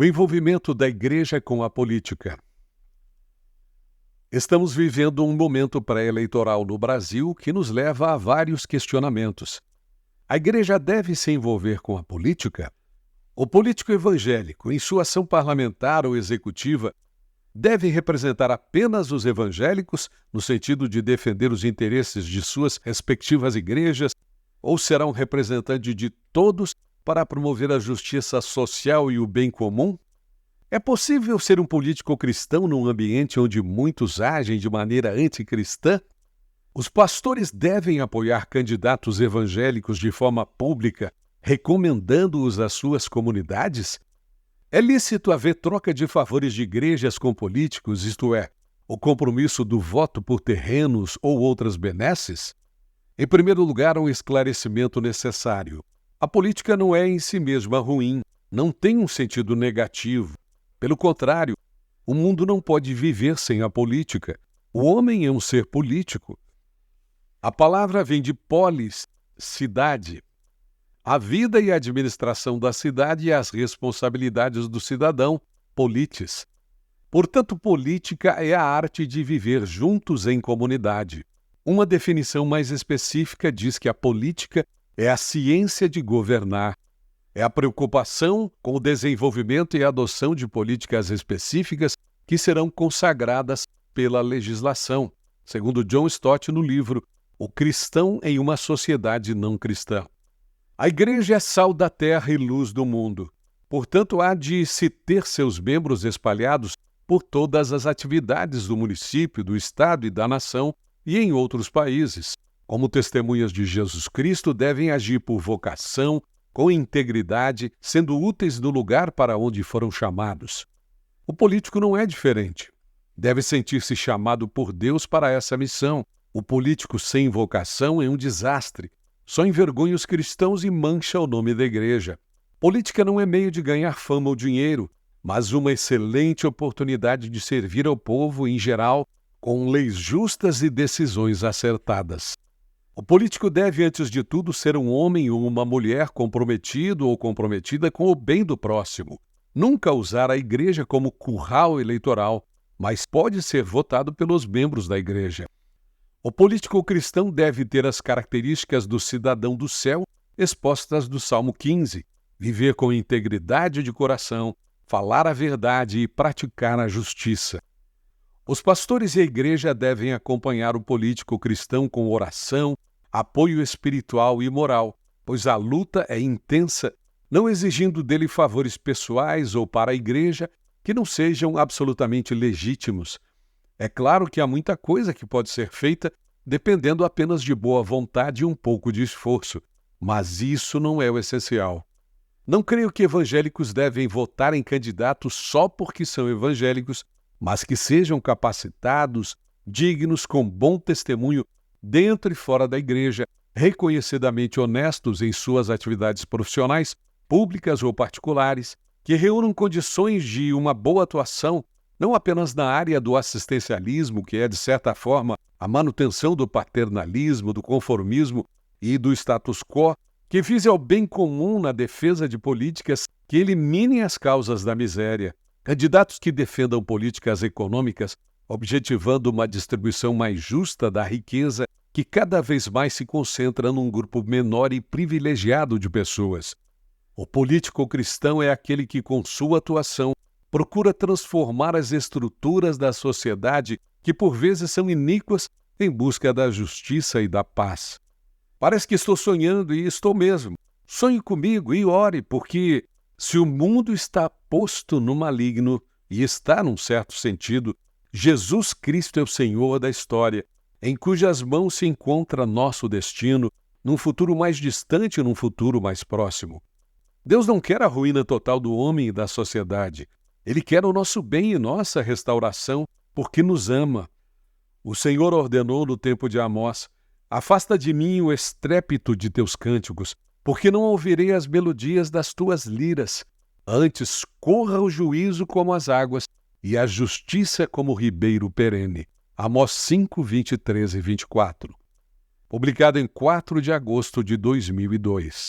O envolvimento da igreja com a política. Estamos vivendo um momento pré-eleitoral no Brasil que nos leva a vários questionamentos. A igreja deve se envolver com a política? O político evangélico, em sua ação parlamentar ou executiva, deve representar apenas os evangélicos, no sentido de defender os interesses de suas respectivas igrejas, ou será um representante de todos para promover a justiça social e o bem comum? É possível ser um político cristão num ambiente onde muitos agem de maneira anticristã? Os pastores devem apoiar candidatos evangélicos de forma pública, recomendando-os às suas comunidades? É lícito haver troca de favores de igrejas com políticos, isto é, o compromisso do voto por terrenos ou outras benesses? Em primeiro lugar, um esclarecimento necessário. A política não é em si mesma ruim, não tem um sentido negativo. Pelo contrário, o mundo não pode viver sem a política. O homem é um ser político. A palavra vem de polis, cidade. A vida e a administração da cidade e as responsabilidades do cidadão, politis. Portanto, política é a arte de viver juntos em comunidade. Uma definição mais específica diz que a política é a ciência de governar. É a preocupação com o desenvolvimento e a adoção de políticas específicas que serão consagradas pela legislação, segundo John Stott no livro O Cristão em uma Sociedade Não Cristã. A igreja é sal da terra e luz do mundo. Portanto, há de se ter seus membros espalhados por todas as atividades do município, do estado e da nação e em outros países. Como testemunhas de Jesus Cristo, devem agir por vocação, com integridade, sendo úteis no lugar para onde foram chamados. O político não é diferente. Deve sentir-se chamado por Deus para essa missão. O político sem vocação é um desastre. Só envergonha os cristãos e mancha o nome da igreja. Política não é meio de ganhar fama ou dinheiro, mas uma excelente oportunidade de servir ao povo em geral, com leis justas e decisões acertadas. O político deve, antes de tudo, ser um homem ou uma mulher comprometido ou comprometida com o bem do próximo. Nunca usar a igreja como curral eleitoral, mas pode ser votado pelos membros da igreja. O político cristão deve ter as características do cidadão do céu expostas do Salmo 15, viver com integridade de coração, falar a verdade e praticar a justiça. Os pastores e a igreja devem acompanhar o político cristão com oração, apoio espiritual e moral, pois a luta é intensa, não exigindo dele favores pessoais ou para a igreja que não sejam absolutamente legítimos. É claro que há muita coisa que pode ser feita dependendo apenas de boa vontade e um pouco de esforço, mas isso não é o essencial. Não creio que evangélicos devem votar em candidatos só porque são evangélicos, mas que sejam capacitados, dignos, com bom testemunho dentro e fora da igreja, reconhecidamente honestos em suas atividades profissionais, públicas ou particulares, que reúnam condições de uma boa atuação, não apenas na área do assistencialismo, que é, de certa forma, a manutenção do paternalismo, do conformismo e do status quo, que vise ao bem comum na defesa de políticas que eliminem as causas da miséria. Candidatos que defendam políticas econômicas, objetivando uma distribuição mais justa da riqueza que cada vez mais se concentra num grupo menor e privilegiado de pessoas. O político cristão é aquele que, com sua atuação, procura transformar as estruturas da sociedade que, por vezes, são iníquas em busca da justiça e da paz. Parece que estou sonhando e estou mesmo. Sonhe comigo e ore, porque se o mundo está posto no maligno, e está num certo sentido, Jesus Cristo é o Senhor da história, em cujas mãos se encontra nosso destino, num futuro mais distante e num futuro mais próximo. Deus não quer a ruína total do homem e da sociedade. Ele quer o nosso bem e nossa restauração, porque nos ama. O Senhor ordenou no tempo de Amós: afasta de mim o estrépito de teus cânticos, porque não ouvirei as melodias das tuas liras. Antes corra o juízo como as águas e a justiça como o ribeiro perene. Amós 5, 23 e 24. Publicado em 4 de agosto de 2002.